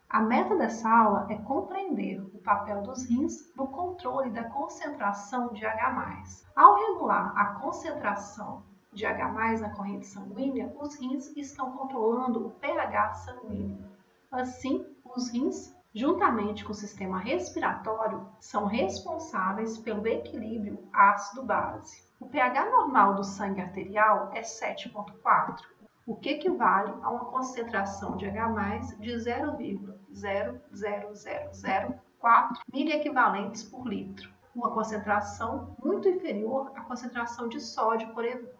A meta dessa aula é compreender o papel dos rins no controle da concentração de H+. Ao regular a concentração de H+ na corrente sanguínea, os rins estão controlando o pH sanguíneo. Assim, os rins, juntamente com o sistema respiratório, são responsáveis pelo equilíbrio ácido-base. O pH normal do sangue arterial é 7,4, o que equivale a uma concentração de H+ de 0,00004 miliequivalentes por litro, uma concentração muito inferior à concentração de sódio por evento,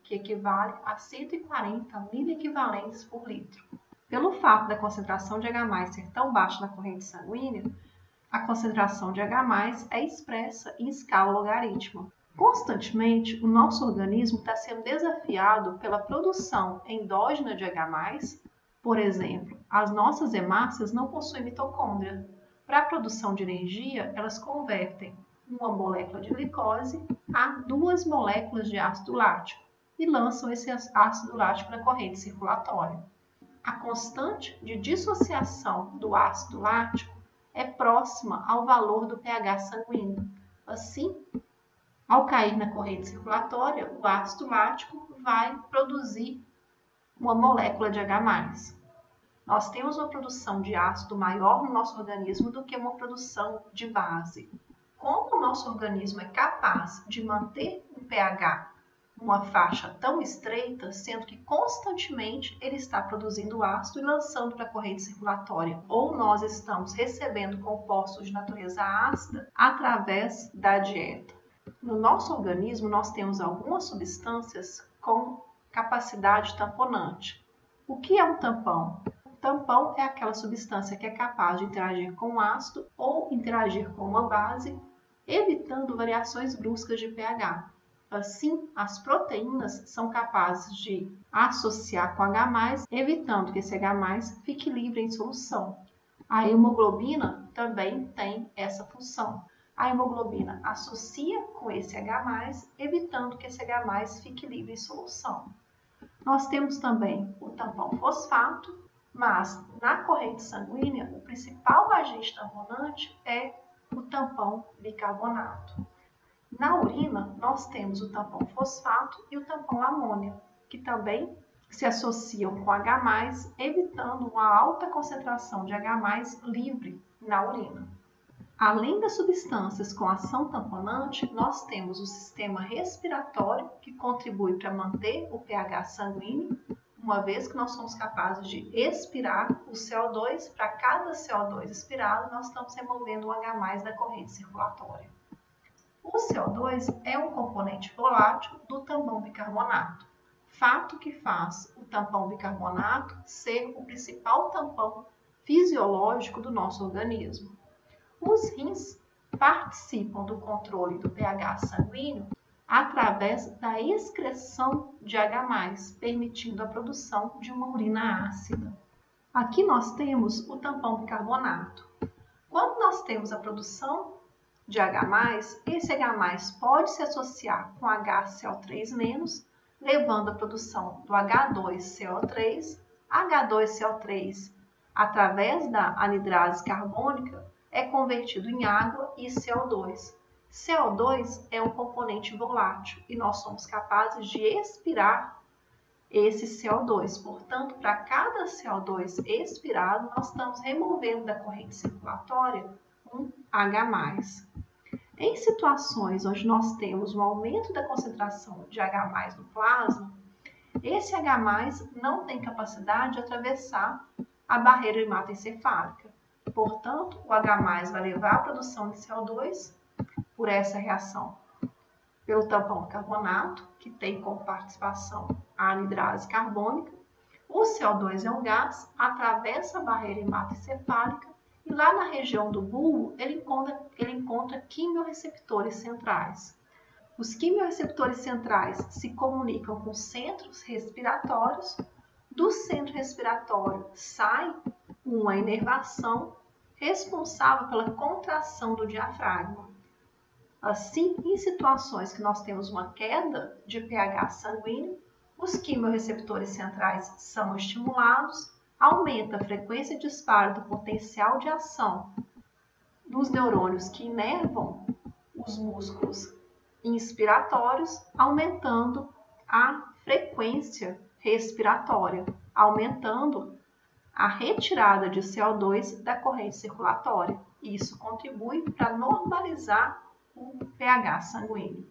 que equivale a 140 miliequivalentes por litro. Pelo fato da concentração de H+ ser tão baixa na corrente sanguínea, a concentração de H+ é expressa em escala logarítmica. Constantemente, o nosso organismo está sendo desafiado pela produção endógena de H+. Por exemplo, as nossas hemácias não possuem mitocôndria. Para a produção de energia, elas convertem uma molécula de glicose a 2 moléculas de ácido lático e lançam esse ácido lático na corrente circulatória. A constante de dissociação do ácido lático é próxima ao valor do pH sanguíneo. Assim, ao cair na corrente circulatória, o ácido lático vai produzir uma molécula de H+. Nós temos uma produção de ácido maior no nosso organismo do que uma produção de base. Como o nosso organismo é capaz de manter o pH numa faixa tão estreita, sendo que constantemente ele está produzindo ácido e lançando para a corrente circulatória, ou nós estamos recebendo compostos de natureza ácida através da dieta. No nosso organismo, nós temos algumas substâncias com capacidade tamponante. O que é um tampão? O tampão é aquela substância que é capaz de interagir com o ácido ou interagir com uma base, evitando variações bruscas de pH. Assim, as proteínas são capazes de associar com H+, evitando que esse H+ fique livre em solução. A hemoglobina também tem essa função. A hemoglobina associa com esse H+, evitando que esse H+ fique livre em solução. Nós temos também o tampão fosfato, mas na corrente sanguínea, o principal agente tamponante é o tampão bicarbonato. Na urina, nós temos o tampão fosfato e o tampão amônia, que também se associam com H+, evitando uma alta concentração de H+ livre na urina. Além das substâncias com ação tamponante, nós temos o sistema respiratório, que contribui para manter o pH sanguíneo, uma vez que nós somos capazes de expirar o CO2, para cada CO2 expirado, nós estamos removendo o H+ da corrente circulatória. O CO2 é um componente volátil do tampão bicarbonato, fato que faz o tampão bicarbonato ser o principal tampão fisiológico do nosso organismo. Os rins participam do controle do pH sanguíneo através da excreção de H+, permitindo a produção de uma urina ácida. Aqui nós temos o tampão bicarbonato. Quando nós temos a produção de H+, esse H+ pode se associar com HCl3-, levando à produção do H2CO3. H2CO3, através da anidrase carbônica, é convertido em água e CO2. CO2 é um componente volátil e nós somos capazes de expirar esse CO2. Portanto, para cada CO2 expirado, nós estamos removendo da corrente circulatória um H+. Em situações onde nós temos um aumento da concentração de H+ no plasma, esse H+ não tem capacidade de atravessar a barreira hematoencefálica. Portanto, o H+ vai levar à produção de CO2 por essa reação pelo tampão bicarbonato, que tem como participação a anidrase carbônica. O CO2 é um gás, atravessa a barreira hematoencefálica e lá na região do bulbo ele encontra quimiorreceptores centrais. Os quimiorreceptores centrais se comunicam com centros respiratórios. Do centro respiratório sai uma inervação responsável pela contração do diafragma. Assim, em situações que nós temos uma queda de pH sanguíneo, os quimiorreceptores centrais são estimulados, aumenta a frequência de disparo do potencial de ação dos neurônios que inervam os músculos inspiratórios, aumentando a frequência respiratória, aumentando a retirada de CO2 da corrente circulatória. Isso contribui para normalizar o pH sanguíneo.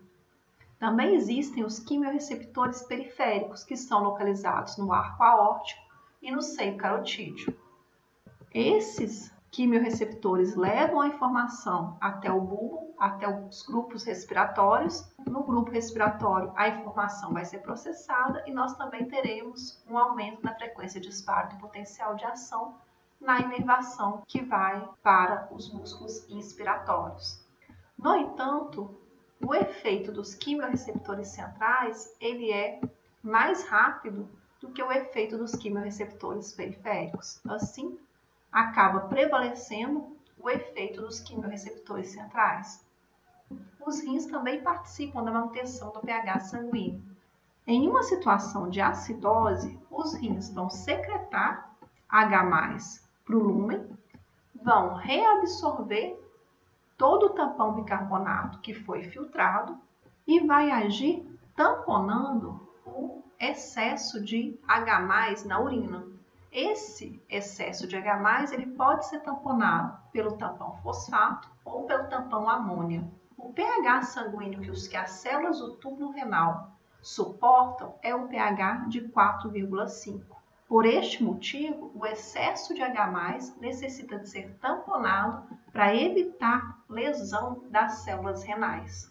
Também existem os quimiorreceptores periféricos, que estão localizados no arco aórtico e no seio carotídeo. Esses quimiorreceptores levam a informação até o bulbo, até os grupos respiratórios. No grupo respiratório, a informação vai ser processada e nós também teremos um aumento na frequência de disparo do potencial de ação na inervação que vai para os músculos inspiratórios. No entanto, o efeito dos quimiorreceptores centrais ele é mais rápido do que o efeito dos quimiorreceptores periféricos. Assim, acaba prevalecendo o efeito dos quimiorreceptores centrais. Os rins também participam da manutenção do pH sanguíneo. Em uma situação de acidose, os rins vão secretar H+ para o lúmen, vão reabsorver todo o tampão bicarbonato que foi filtrado e vai agir tamponando o excesso de H+ na urina. Esse excesso de H+, ele pode ser tamponado pelo tampão fosfato ou pelo tampão amônia. O pH sanguíneo que as células do túbulo renal suportam é o pH de 4,5. Por este motivo, o excesso de H+ necessita de ser tamponado para evitar lesão das células renais.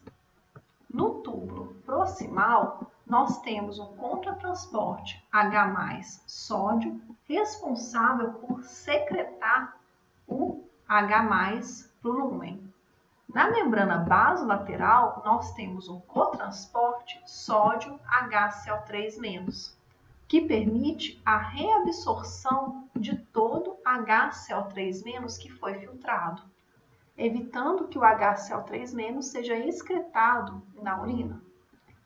No túbulo proximal, nós temos um contratransporte H+ sódio responsável por secretar o H+ para o lúmen. Na membrana basolateral, nós temos um cotransporte sódio HCl3-, que permite a reabsorção de todo HCl3- que foi filtrado, evitando que o HCl3- seja excretado na urina.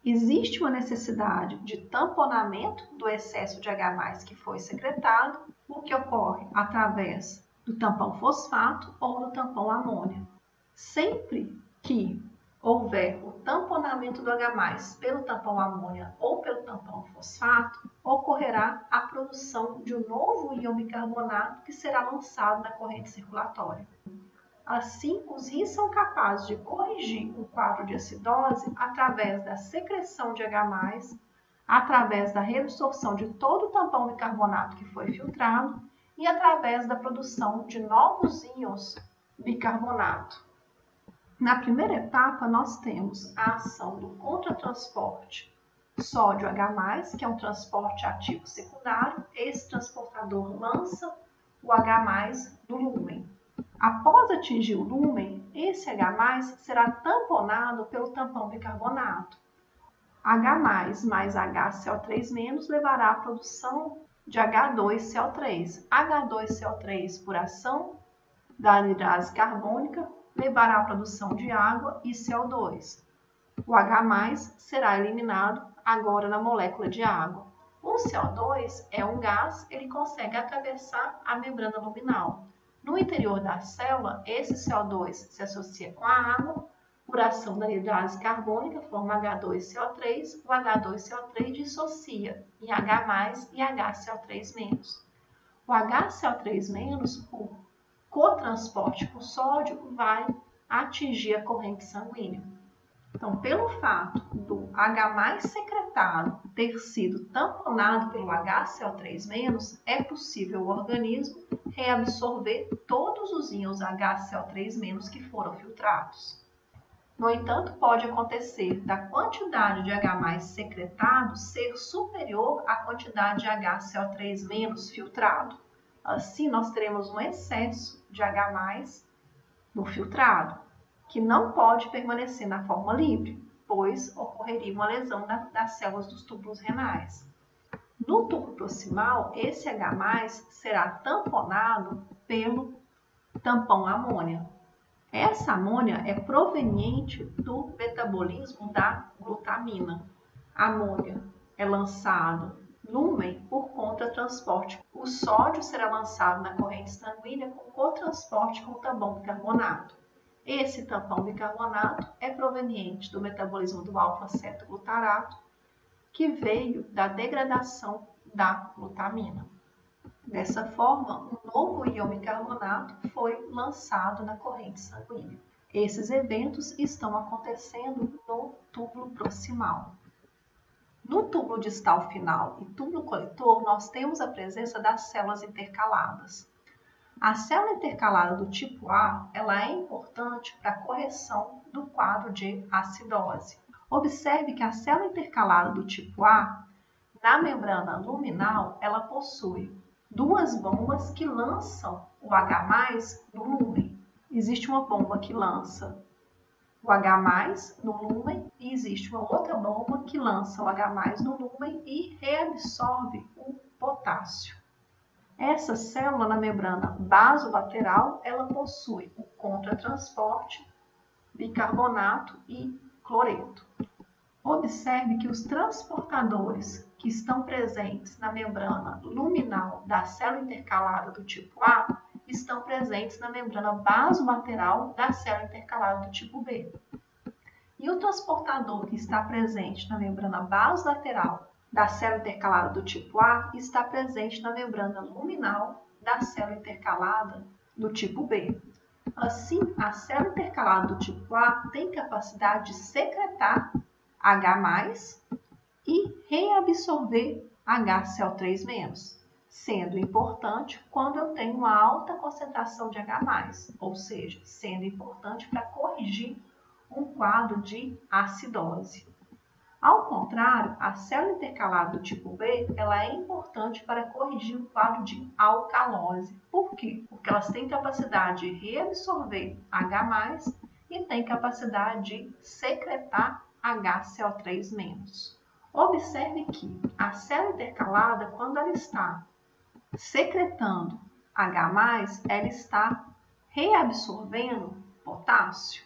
Existe uma necessidade de tamponamento do excesso de H+ que foi secretado, o que ocorre através do tampão fosfato ou do tampão amônia. Sempre que houver o tamponamento do H+ pelo tampão amônia ou pelo tampão fosfato, ocorrerá a produção de um novo íon bicarbonato que será lançado na corrente circulatória. Assim, os rins são capazes de corrigir o quadro de acidose através da secreção de H+, através da reabsorção de todo o tampão bicarbonato que foi filtrado e através da produção de novos íons bicarbonato. Na primeira etapa, nós temos a ação do contratransporte sódio H+, que é um transporte ativo secundário. Esse transportador lança o H+ do lúmen. Após atingir o lúmen, esse H+ será tamponado pelo tampão bicarbonato. H+ mais HCl3- levará à produção de H2CO3. H2CO3, por ação da anidrase carbônica, levará à produção de água e CO2. O H+ será eliminado agora na molécula de água. O CO2 é um gás, ele consegue atravessar a membrana luminal. No interior da célula, esse CO2 se associa com a água, por ação da anidrase carbônica, forma H2CO3, o H2CO3 dissocia em H+ e HCl3-. O HCl3-, por cotransporte com sódio, vai atingir a corrente sanguínea. Então, pelo fato do H+ secretado ter sido tamponado pelo HCl3-, é possível o organismo reabsorver todos os íons HCl3- que foram filtrados. No entanto, pode acontecer da quantidade de H+ secretado ser superior à quantidade de HCl3- filtrado. Assim, nós teremos um excesso de H+ no filtrado, que não pode permanecer na forma livre, pois ocorreria uma lesão das células dos túbulos renais. No túbulo proximal, esse H+ será tamponado pelo tampão amônia. Essa amônia é proveniente do metabolismo da glutamina. A amônia é lançada Lumen por contratransporte. O sódio será lançado na corrente sanguínea com cotransporte com tampão bicarbonato. Esse tampão bicarbonato é proveniente do metabolismo do alfa-cetoglutarato, que veio da degradação da glutamina. Dessa forma, um novo íon bicarbonato foi lançado na corrente sanguínea. Esses eventos estão acontecendo no túbulo proximal. No túbulo distal final e túbulo coletor, nós temos a presença das células intercaladas. A célula intercalada do tipo A, ela é importante para a correção do quadro de acidose. Observe que a célula intercalada do tipo A, na membrana luminal, ela possui duas bombas que lançam o H+ no lúmen. Existe uma bomba que lança o H+ no lúmen e existe uma outra bomba que lança o H+ no lúmen e reabsorve o potássio. Essa célula na membrana basolateral, ela possui o contratransporte, bicarbonato e cloreto. Observe que os transportadores que estão presentes na membrana luminal da célula intercalada do tipo A estão presentes na membrana basolateral da célula intercalada do tipo B. E o transportador que está presente na membrana basolateral da célula intercalada do tipo A está presente na membrana luminal da célula intercalada do tipo B. Assim, a célula intercalada do tipo A tem capacidade de secretar H+ e reabsorver HCl3-, sendo importante quando eu tenho uma alta concentração de H+, ou seja, sendo importante para corrigir um quadro de acidose. Ao contrário, a célula intercalada do tipo B, ela é importante para corrigir o quadro de alcalose. Por quê? Porque elas têm capacidade de reabsorver H+ e têm capacidade de secretar HCl3-. Observe que a célula intercalada, quando ela está secretando H+, ela está reabsorvendo potássio.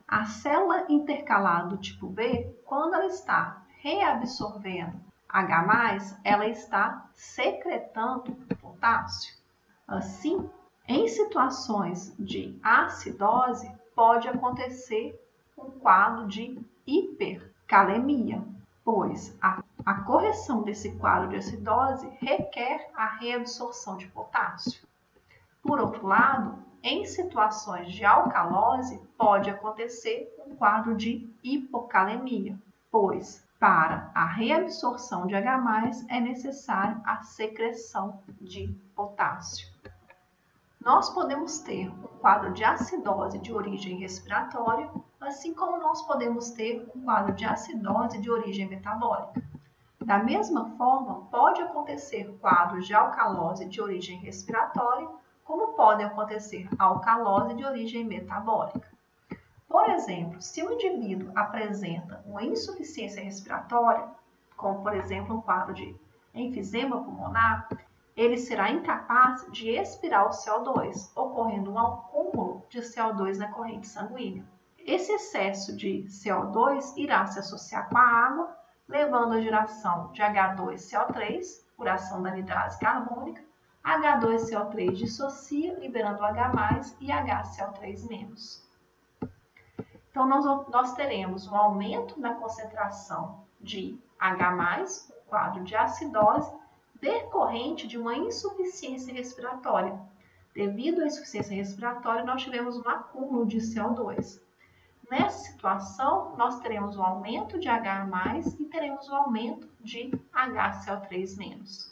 A célula intercalada do tipo B, quando ela está reabsorvendo H+, ela está secretando potássio. Assim, em situações de acidose, pode acontecer um quadro de hipercalemia, pois a correção desse quadro de acidose requer a reabsorção de potássio. Por outro lado, em situações de alcalose, pode acontecer um quadro de hipocalemia, pois para a reabsorção de H+, é necessária a secreção de potássio. Nós podemos ter um quadro de acidose de origem respiratória, assim como nós podemos ter um quadro de acidose de origem metabólica. Da mesma forma, pode acontecer quadros de alcalose de origem respiratória, como podem acontecer alcalose de origem metabólica. Por exemplo, se o indivíduo apresenta uma insuficiência respiratória, como por exemplo um quadro de enfisema pulmonar, ele será incapaz de expirar o CO2, ocorrendo um acúmulo de CO2 na corrente sanguínea. Esse excesso de CO2 irá se associar com a água, levando à geração de H2CO3, por ação da anidrase carbônica. H2CO3 dissocia, liberando H+ e HCl3-. Então, nós teremos um aumento na concentração de H+, um quadro de acidose, decorrente de uma insuficiência respiratória. Devido à insuficiência respiratória, nós tivemos um acúmulo de CO2. Nessa situação, nós teremos um aumento de H+ e teremos um aumento de HCl3-.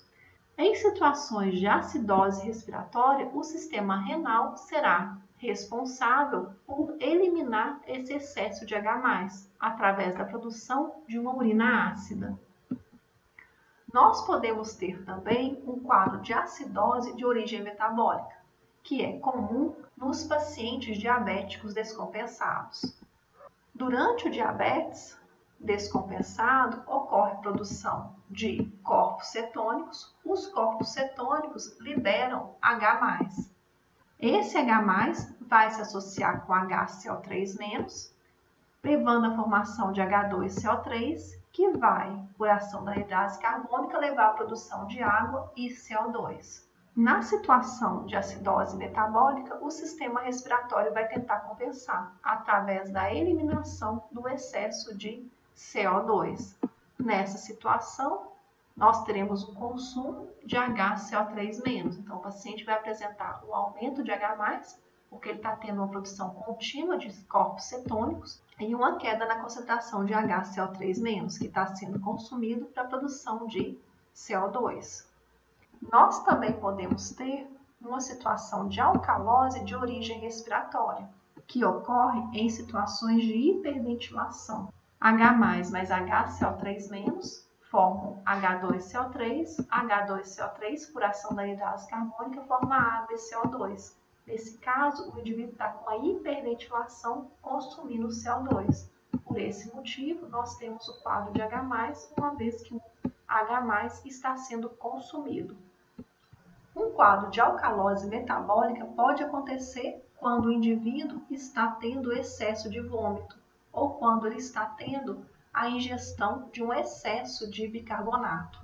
Em situações de acidose respiratória, o sistema renal será responsável por eliminar esse excesso de H+, através da produção de uma urina ácida. Nós podemos ter também um quadro de acidose de origem metabólica, que é comum nos pacientes diabéticos descompensados. Durante o diabetes descompensado, ocorre produção de corpos cetônicos. Os corpos cetônicos liberam H+. Esse H+ vai se associar com HCl3-, levando à formação de H2CO3, que vai, por ação da anidrase carbônica, levar à produção de água e CO2. Na situação de acidose metabólica, o sistema respiratório vai tentar compensar através da eliminação do excesso de CO2. Nessa situação, nós teremos o consumo de HCO3-. Então, o paciente vai apresentar um aumento de H+, porque ele está tendo uma produção contínua de corpos cetônicos e uma queda na concentração de HCO3-, que está sendo consumido para a produção de CO2. Nós também podemos ter uma situação de alcalose de origem respiratória, que ocorre em situações de hiperventilação. H+ mais HCO3- formam H2CO3, H2CO3, por ação da anidrase carbônica, forma água e CO2. Nesse caso, o indivíduo está com a hiperventilação consumindo CO2. Por esse motivo, nós temos o quadro de H+, uma vez que o H+ está sendo consumido. Um quadro de alcalose metabólica pode acontecer quando o indivíduo está tendo excesso de vômito ou quando ele está tendo a ingestão de um excesso de bicarbonato.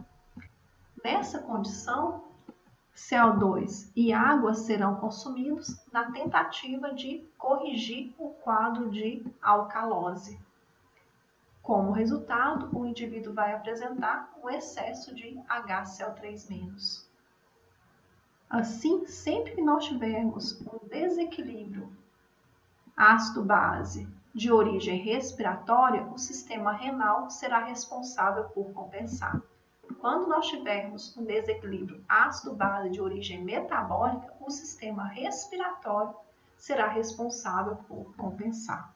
Nessa condição, CO2 e água serão consumidos na tentativa de corrigir o quadro de alcalose. Como resultado, o indivíduo vai apresentar um excesso de HCO3-. Assim, sempre que nós tivermos um desequilíbrio ácido-base de origem respiratória, o sistema renal será responsável por compensar. Quando nós tivermos um desequilíbrio ácido-base de origem metabólica, o sistema respiratório será responsável por compensar.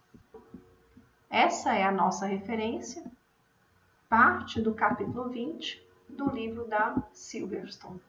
Essa é a nossa referência, parte do capítulo 20 do livro da Silverstone.